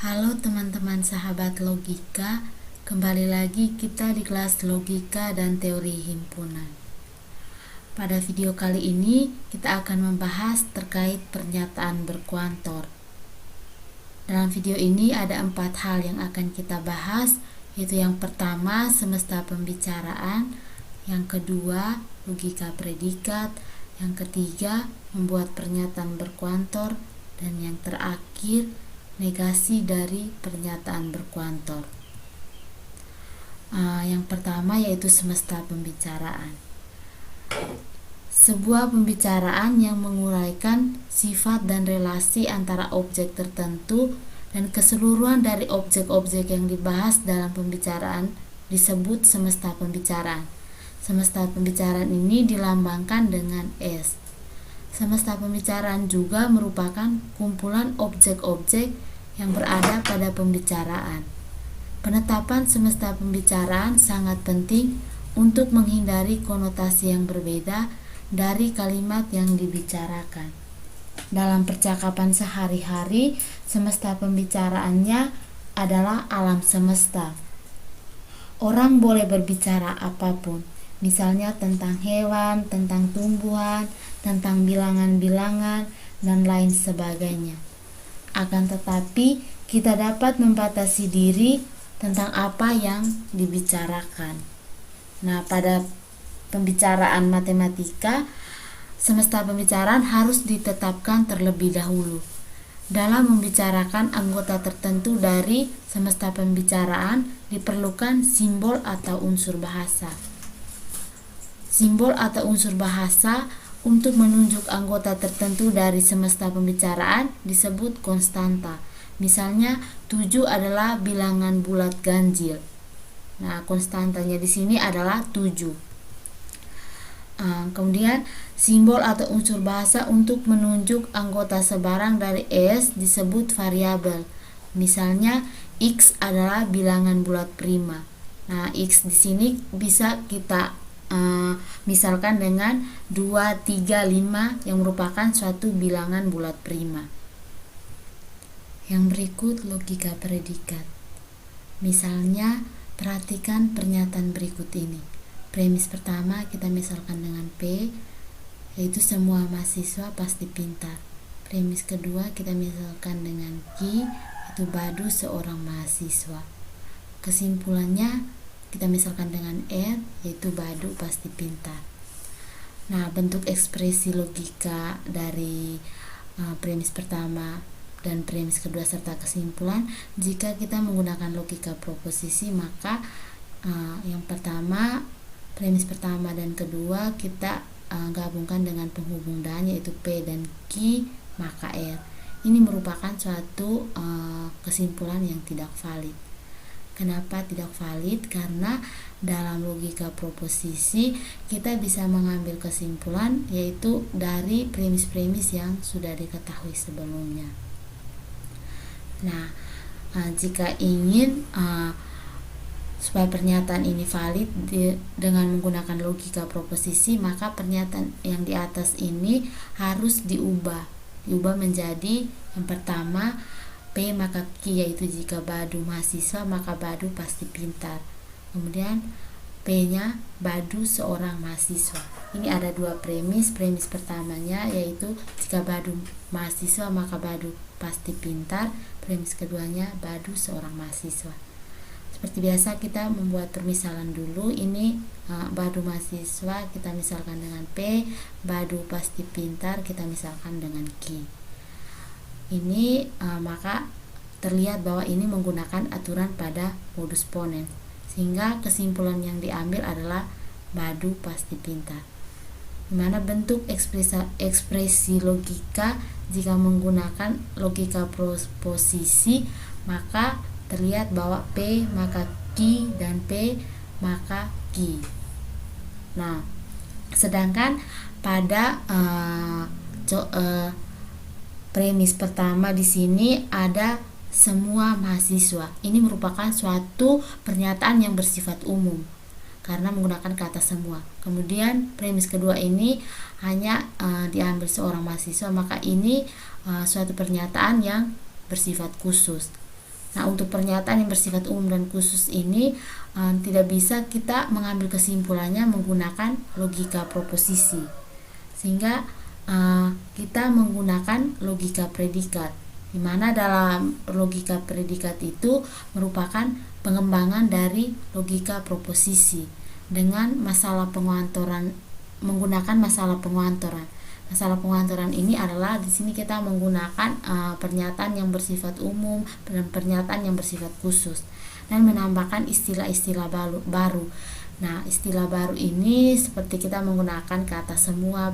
Halo teman-teman sahabat logika, kembali lagi kita di kelas logika dan teori himpunan. Pada video kali ini kita akan membahas terkait pernyataan berkuantor. Dalam video ini ada 4 hal yang akan kita bahas, yaitu yang pertama semesta pembicaraan, yang kedua logika predikat, yang ketiga membuat pernyataan berkuantor, dan yang terakhir negasi dari pernyataan berkuantor. Yang pertama yaitu semesta pembicaraan. Sebuah pembicaraan yang menguraikan sifat dan relasi antara objek tertentu dan keseluruhan dari objek-objek yang dibahas dalam pembicaraan disebut semesta pembicaraan. Semesta pembicaraan ini dilambangkan dengan S. Semesta pembicaraan juga merupakan kumpulan objek-objek yang berada pada pembicaraan. Penetapan semesta pembicaraan sangat penting untuk menghindari konotasi yang berbeda dari kalimat yang dibicarakan. Dalam percakapan sehari-hari, semesta pembicaraannya adalah alam semesta. Orang boleh berbicara apapun, misalnya tentang hewan, tentang tumbuhan, tentang bilangan-bilangan, dan lain sebagainya. Akan tetapi, kita dapat membatasi diri tentang apa yang dibicarakan. Nah, pada pembicaraan matematika, semesta pembicaraan harus ditetapkan terlebih dahulu. Dalam membicarakan anggota tertentu dari semesta pembicaraan, diperlukan simbol atau unsur bahasa. Simbol atau unsur bahasa untuk menunjuk anggota tertentu dari semesta pembicaraan disebut konstanta. Misalnya 7 adalah bilangan bulat ganjil. Nah, konstantanya di sini adalah 7. Kemudian simbol atau unsur bahasa untuk menunjuk anggota sebarang dari S disebut variabel. Misalnya X adalah bilangan bulat prima. Nah, X di sini bisa kita misalkan dengan 2, 3, 5 yang merupakan suatu bilangan bulat prima. Yang berikut logika predikat. Misalnya, perhatikan pernyataan berikut ini. Premis pertama kita misalkan dengan P, yaitu semua mahasiswa pasti pintar. Premis kedua kita misalkan dengan Q, yaitu Badu seorang mahasiswa. Kesimpulannya kita misalkan dengan R, yaitu Badu pasti pintar. Nah, bentuk ekspresi logika dari premis pertama dan premis kedua serta kesimpulan, jika kita menggunakan logika proposisi, maka yang pertama, premis pertama dan kedua kita gabungkan dengan penghubung dan, yaitu P dan Q, maka R. Ini merupakan suatu kesimpulan yang tidak valid. Kenapa tidak valid? Karena dalam logika proposisi kita bisa mengambil kesimpulan yaitu dari premis-premis yang sudah diketahui sebelumnya. Nah, jika ingin supaya pernyataan ini valid dengan menggunakan logika proposisi, maka pernyataan yang di atas ini harus diubah menjadi yang pertama P maka Q, yaitu jika Badu mahasiswa maka Badu pasti pintar. Kemudian P-nya Badu seorang mahasiswa. Ini ada 2 premis. Premis pertamanya yaitu jika Badu mahasiswa maka Badu pasti pintar. Premis keduanya Badu seorang mahasiswa. Seperti biasa kita membuat permisalan dulu. Ini Badu mahasiswa kita misalkan dengan P, Badu pasti pintar kita misalkan dengan Q. Ini maka terlihat bahwa ini menggunakan aturan pada modus ponens, sehingga kesimpulan yang diambil adalah Badu pasti pintar. Dimana bentuk ekspresi logika jika menggunakan logika proposisi, maka terlihat bahwa P maka Q dan P maka Q. Nah, sedangkan pada premis pertama di sini ada semua mahasiswa. Ini merupakan suatu pernyataan yang bersifat umum karena menggunakan kata semua. Kemudian premis kedua ini hanya diambil seorang mahasiswa, maka ini suatu pernyataan yang bersifat khusus. Nah, untuk pernyataan yang bersifat umum dan khusus ini tidak bisa kita mengambil kesimpulannya menggunakan logika proposisi, sehingga kita menggunakan logika predikat, di mana dalam logika predikat itu merupakan pengembangan dari logika proposisi dengan masalah penguantoran, menggunakan masalah penguantoran. Masalah penguantoran ini adalah di sini kita menggunakan pernyataan yang bersifat umum dan pernyataan yang bersifat khusus dan menambahkan istilah-istilah baru. Nah, istilah baru ini seperti kita menggunakan kata semua,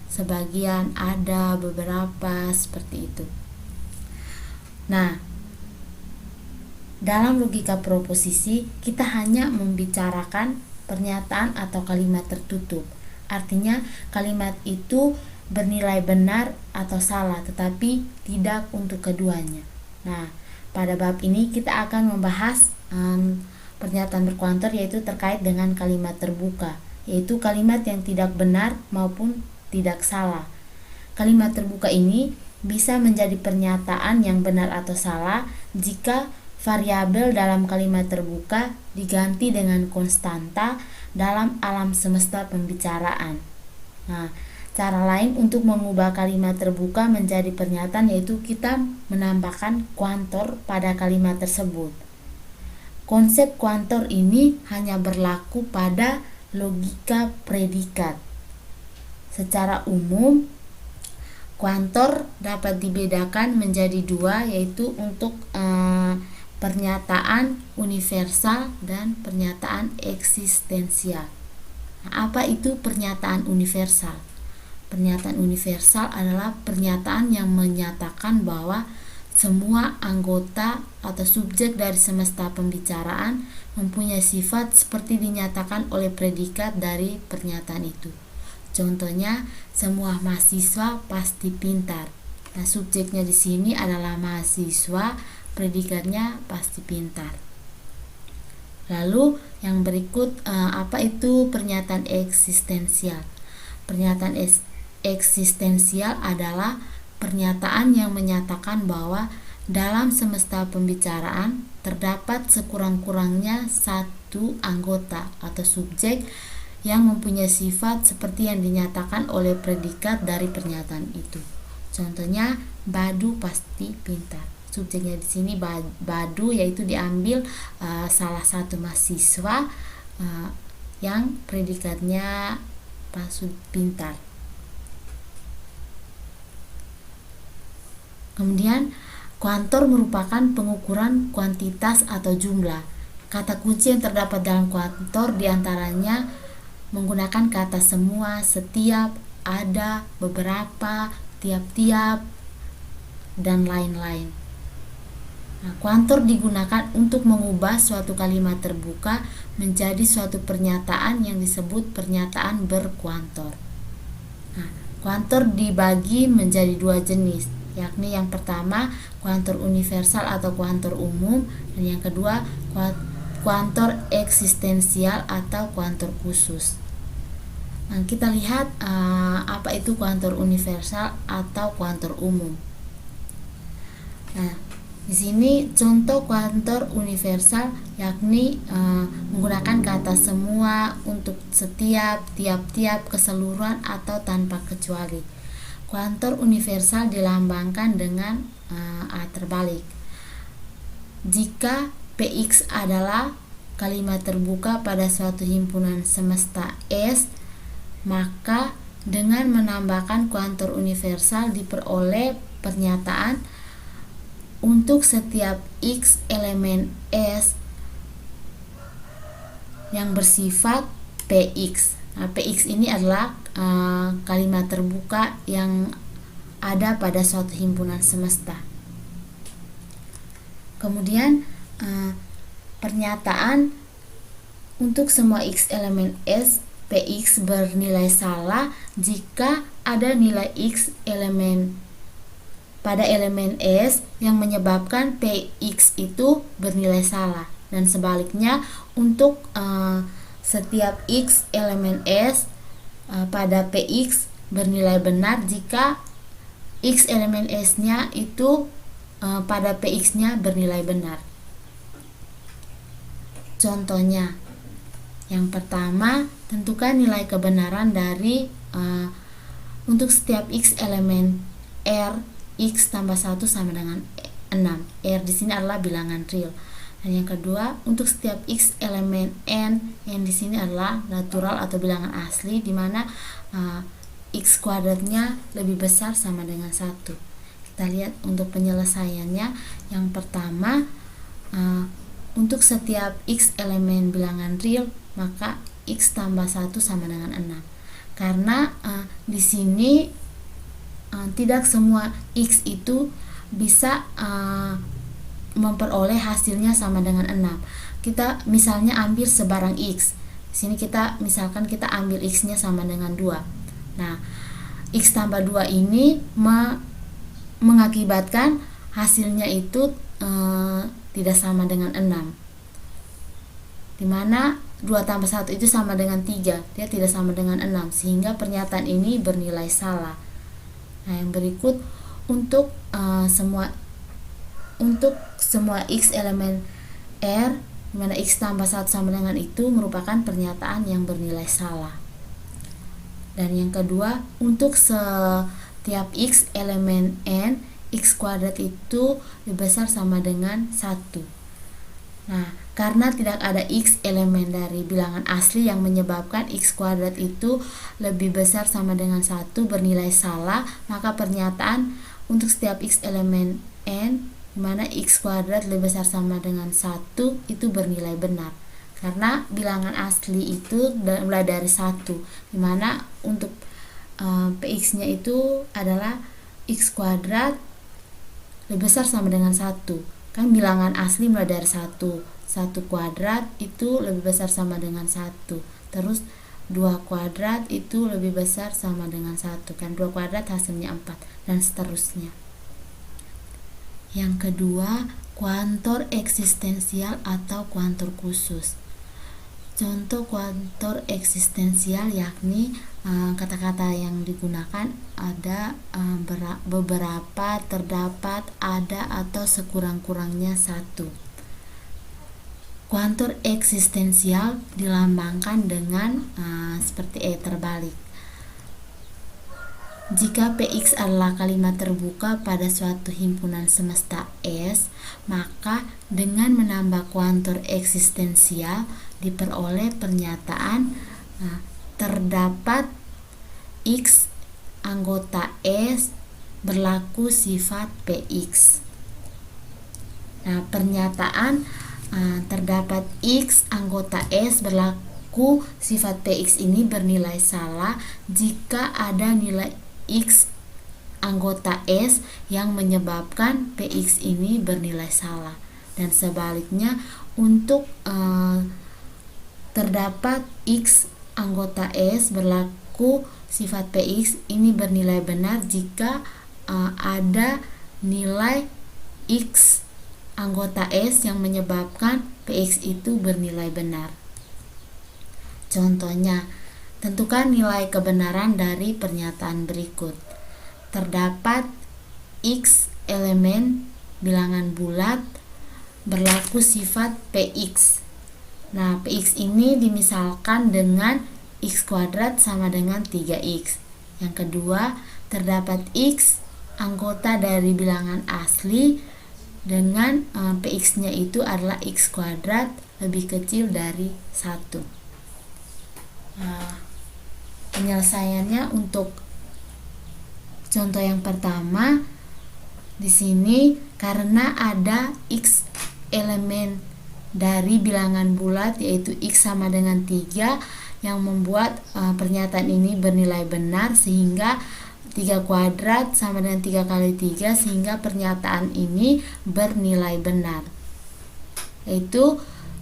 sebagian, ada, beberapa, seperti itu. Nah, dalam logika proposisi kita hanya membicarakan pernyataan atau kalimat tertutup. Artinya kalimat itu bernilai benar atau salah, tetapi tidak untuk keduanya. Nah, pada bab ini kita akan membahas pernyataan berkuantor, yaitu terkait dengan kalimat terbuka, yaitu kalimat yang tidak benar maupun tidak salah. Kalimat terbuka ini bisa menjadi pernyataan yang benar atau salah jika variabel dalam kalimat terbuka diganti dengan konstanta dalam alam semesta pembicaraan. Nah, cara lain untuk mengubah kalimat terbuka menjadi pernyataan yaitu kita menambahkan kuantor pada kalimat tersebut. Konsep kuantor ini hanya berlaku pada logika predikat. Secara umum, kuantor dapat dibedakan menjadi dua, yaitu untuk pernyataan universal dan pernyataan eksistensial. Nah, apa itu pernyataan universal? Pernyataan universal adalah pernyataan yang menyatakan bahwa semua anggota atau subjek dari semesta pembicaraan mempunyai sifat seperti dinyatakan oleh predikat dari pernyataan itu. Contohnya, semua mahasiswa pasti pintar. Nah, subjeknya di sini adalah mahasiswa, predikatnya pasti pintar. Lalu yang berikut, apa itu pernyataan eksistensial? Pernyataan eksistensial adalah pernyataan yang menyatakan bahwa dalam semesta pembicaraan terdapat sekurang-kurangnya satu anggota atau subjek yang mempunyai sifat seperti yang dinyatakan oleh predikat dari pernyataan itu. Contohnya, Badu pasti pintar. Subjeknya di sini Badu, yaitu diambil salah satu mahasiswa yang predikatnya pasti pintar. Kemudian, kuantor merupakan pengukuran kuantitas atau jumlah. Kata kunci yang terdapat dalam kuantor diantaranya menggunakan kata semua, setiap, ada, beberapa, tiap-tiap, dan lain-lain. Nah, kuantor digunakan untuk mengubah suatu kalimat terbuka menjadi suatu pernyataan yang disebut pernyataan berkuantor. Nah, kuantor dibagi menjadi dua jenis, yakni yang pertama kuantor universal atau kuantor umum, dan yang kedua kuantor eksistensial atau kuantor khusus. Nah, kita lihat apa itu kuantor universal atau kuantor umum. Nah, di sini contoh kuantor universal yakni menggunakan kata semua untuk setiap, tiap-tiap, keseluruhan, atau tanpa kecuali. Kuantor universal dilambangkan dengan A terbalik. Jika Px adalah kalimat terbuka pada suatu himpunan semesta S, maka dengan menambahkan kuantor universal diperoleh pernyataan untuk setiap X elemen S yang bersifat Px. Nah, Px ini adalah kalimat terbuka yang ada pada suatu himpunan semesta. Kemudian pernyataan untuk semua X elemen S, Px bernilai salah jika ada nilai X elemen pada elemen S yang menyebabkan Px itu bernilai salah, dan sebaliknya untuk setiap X elemen S pada Px bernilai benar jika X elemen S-nya itu pada Px-nya bernilai benar. Contohnya, yang pertama, tentukan nilai kebenaran dari untuk setiap x elemen R, x tambah 1 sama dengan 6. R di sini adalah bilangan real. Dan yang kedua, untuk setiap x elemen n yang di sini adalah natural atau bilangan asli, di mana x kuadratnya lebih besar sama dengan 1. Kita lihat untuk penyelesaiannya. Yang pertama, untuk setiap x elemen bilangan real, maka x tambah 1 sama dengan 6. Karena di sini tidak semua x itu bisa memperoleh hasilnya sama dengan 6. Kita misalnya ambil sebarang x. Di sini kita misalkan kita ambil x-nya sama dengan 2. Nah, x tambah 2 ini mengakibatkan hasilnya itu tidak sama dengan 6. Dimana 2 tambah 1 itu sama dengan 3. Dia tidak sama dengan 6. Sehingga pernyataan ini bernilai salah. Nah, yang berikut untuk semua x elemen R, di mana x tambah 1 sama dengan itu merupakan pernyataan yang bernilai salah. Dan yang kedua, untuk setiap x elemen n, x kuadrat itu lebih besar sama dengan 1. Nah, karena tidak ada x elemen dari bilangan asli yang menyebabkan x kuadrat itu lebih besar sama dengan 1 bernilai salah, maka pernyataan untuk setiap x elemen n di mana x kuadrat lebih besar sama dengan 1 itu bernilai benar. Karena bilangan asli itu mulai dari 1, di mana untuk px-nya itu adalah x kuadrat lebih besar sama dengan 1. Kan bilangan asli mulai dari 1. 1 kuadrat itu lebih besar sama dengan 1. Terus 2 kuadrat itu lebih besar sama dengan 1. Kan 2 kuadrat hasilnya 4 dan seterusnya. Yang kedua, kuantor eksistensial atau kuantor khusus. Contoh kuantor eksistensial yakni kata-kata yang digunakan ada beberapa, terdapat, ada, atau sekurang-kurangnya 1. Kuantor eksistensial dilambangkan dengan seperti terbalik. Jika Px adalah kalimat terbuka pada suatu himpunan semesta S, maka dengan menambah kuantor eksistensial diperoleh pernyataan terdapat X anggota S berlaku sifat Px. Nah, pernyataan terdapat X anggota S berlaku sifat Px ini bernilai salah jika ada nilai X anggota S yang menyebabkan Px ini bernilai salah. Dan sebaliknya, untuk terdapat X anggota S berlaku sifat Px ini bernilai benar jika ada nilai X anggota S yang menyebabkan Px itu bernilai benar. Contohnya, tentukan nilai kebenaran dari pernyataan berikut. Terdapat X elemen bilangan bulat berlaku sifat Px. Nah, Px ini dimisalkan dengan X kuadrat sama dengan 3X. Yang kedua, terdapat X anggota dari bilangan asli dengan Px-nya itu adalah X kuadrat lebih kecil dari 1. Nah, penyelesaiannya untuk contoh yang pertama, di sini karena ada X elemen dari bilangan bulat yaitu X sama dengan 3 yang membuat pernyataan ini bernilai benar, sehingga 3 kuadrat sama dengan 3 kali 3 sehingga pernyataan ini bernilai benar. Yaitu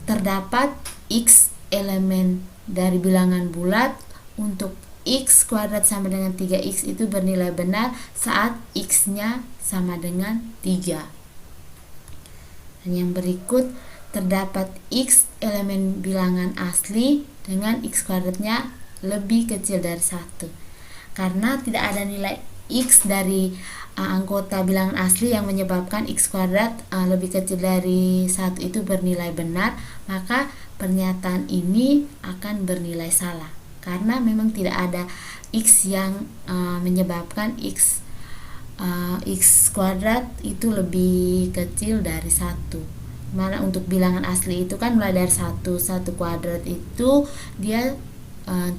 terdapat X elemen dari bilangan bulat untuk X kuadrat sama dengan 3X itu bernilai benar saat X-nya sama dengan 3. Dan yang berikut, terdapat X elemen bilangan asli dengan X kuadratnya lebih kecil dari 1. Karena tidak ada nilai X dari anggota bilangan asli yang menyebabkan x kuadrat lebih kecil dari 1 itu bernilai benar, maka pernyataan ini akan bernilai salah karena memang tidak ada x yang menyebabkan x kuadrat itu lebih kecil dari 1. Mana untuk bilangan asli itu kan mulai dari 1 kuadrat itu dia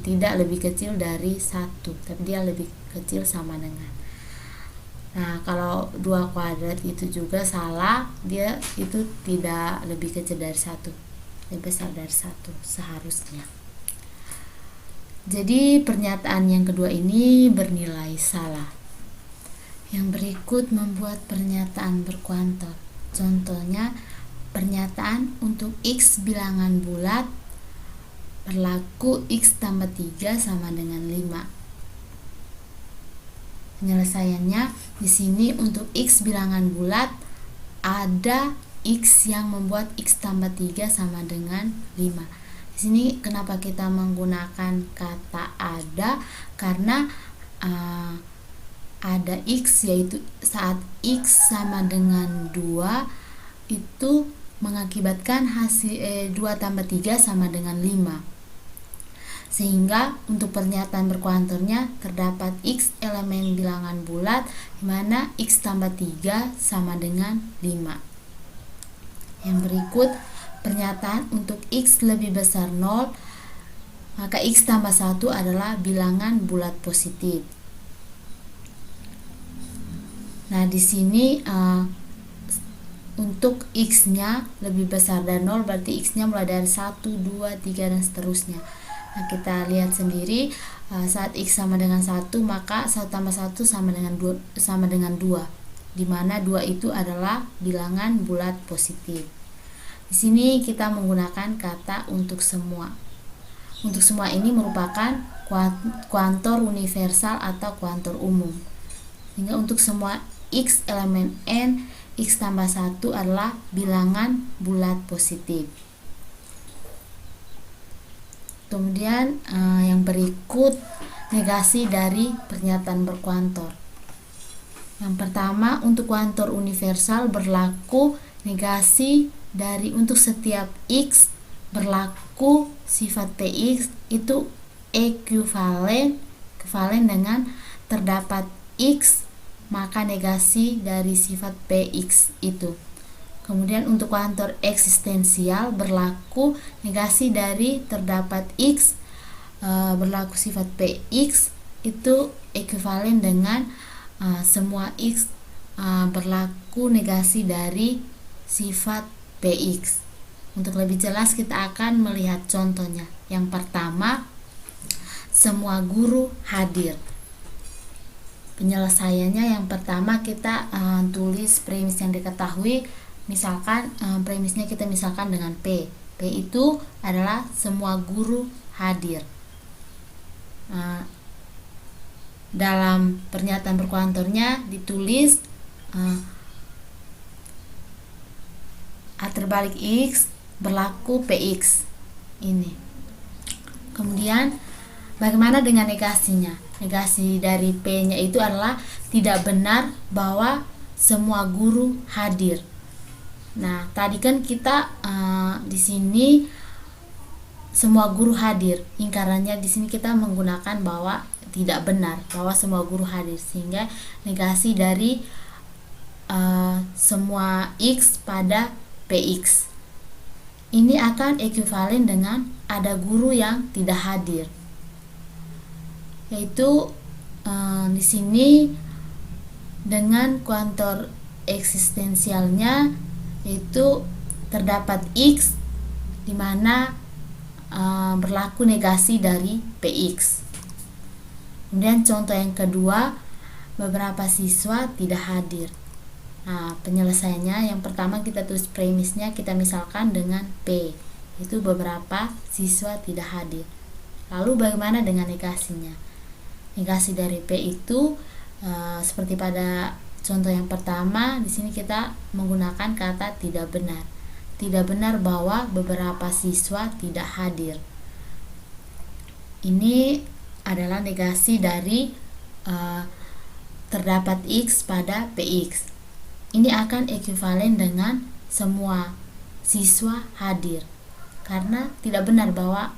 tidak lebih kecil dari 1, tapi dia lebih kecil sama dengan. Nah, kalau 2 kuadrat itu juga salah, dia itu tidak lebih kecil dari 1, lebih besar dari 1 seharusnya. Jadi pernyataan yang kedua ini bernilai salah. Yang berikut membuat pernyataan berkuantor. Contohnya, pernyataan untuk x bilangan bulat berlaku x tambah 3 sama dengan 5. Penyelesaiannya di sini untuk x bilangan bulat ada x yang membuat x tambah 3 sama dengan 5. Di sini kenapa kita menggunakan kata ada? Karena ada x, yaitu saat x sama dengan 2 itu mengakibatkan hasil 2 tambah 3 sama dengan 5. Sehingga untuk pernyataan berkuantornya terdapat x elemen bilangan bulat di mana x tambah 3 sama dengan 5. Yang berikut pernyataan untuk x lebih besar 0, maka x tambah 1 adalah bilangan bulat positif. Nah, di sini untuk x-nya lebih besar dari 0 berarti x-nya mulai dari 1, 2, 3 dan seterusnya. Nah, kita lihat sendiri saat x sama dengan 1 maka 1 tambah 1 sama dengan 2, di mana 2 itu adalah bilangan bulat positif. Di sini kita menggunakan kata untuk semua. Untuk semua ini merupakan kuantor universal atau kuantor umum. Sehingga untuk semua x elemen n, x tambah 1 adalah bilangan bulat positif. Kemudian yang berikut negasi dari pernyataan berkuantor. Yang pertama, untuk kuantor universal berlaku negasi dari untuk setiap x berlaku sifat px itu ekuivalen dengan terdapat x, maka negasi dari sifat px itu. Kemudian untuk kuantor eksistensial berlaku negasi dari terdapat x berlaku sifat px itu ekuivalen dengan semua x berlaku negasi dari sifat px. Untuk lebih jelas kita akan melihat contohnya. Yang pertama, semua guru hadir. Penyelesaiannya yang pertama kita tulis premis yang diketahui. Misalkan premisnya kita misalkan dengan P. P itu adalah semua guru hadir. Dalam pernyataan berkuantornya ditulis A terbalik X berlaku PX ini. Kemudian bagaimana dengan negasinya? Negasi dari P-nya itu adalah tidak benar bahwa semua guru hadir. Nah, tadi kan kita di sini semua guru hadir. Ingkarannya di sini kita menggunakan bahwa tidak benar bahwa semua guru hadir, sehingga negasi dari semua x pada px ini akan ekuivalen dengan ada guru yang tidak hadir. Yaitu di sini dengan kuantor eksistensialnya yaitu terdapat x di mana berlaku negasi dari px. Kemudian contoh yang kedua, beberapa siswa tidak hadir. Nah, penyelesaiannya yang pertama kita tulis premisnya kita misalkan dengan P, itu beberapa siswa tidak hadir. Lalu bagaimana dengan negasinya? Negasi dari P itu seperti pada contoh yang pertama, di sini kita menggunakan kata tidak benar. Tidak benar bahwa beberapa siswa tidak hadir. Ini adalah negasi dari terdapat X pada PX. Ini akan ekuivalen dengan semua siswa hadir, karena tidak benar bahwa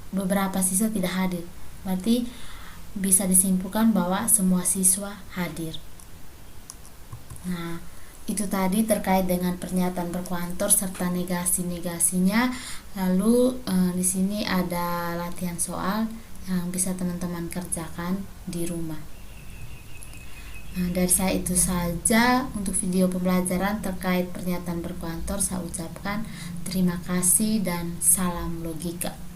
beberapa siswa tidak hadir. Berarti bisa disimpulkan bahwa semua siswa hadir. Nah, itu tadi terkait dengan pernyataan berkuantor serta negasi-negasinya. Lalu di sini ada latihan soal yang bisa teman-teman kerjakan di rumah. Nah, dari saya itu saja untuk video pembelajaran terkait pernyataan berkuantor. Saya ucapkan terima kasih dan salam logika.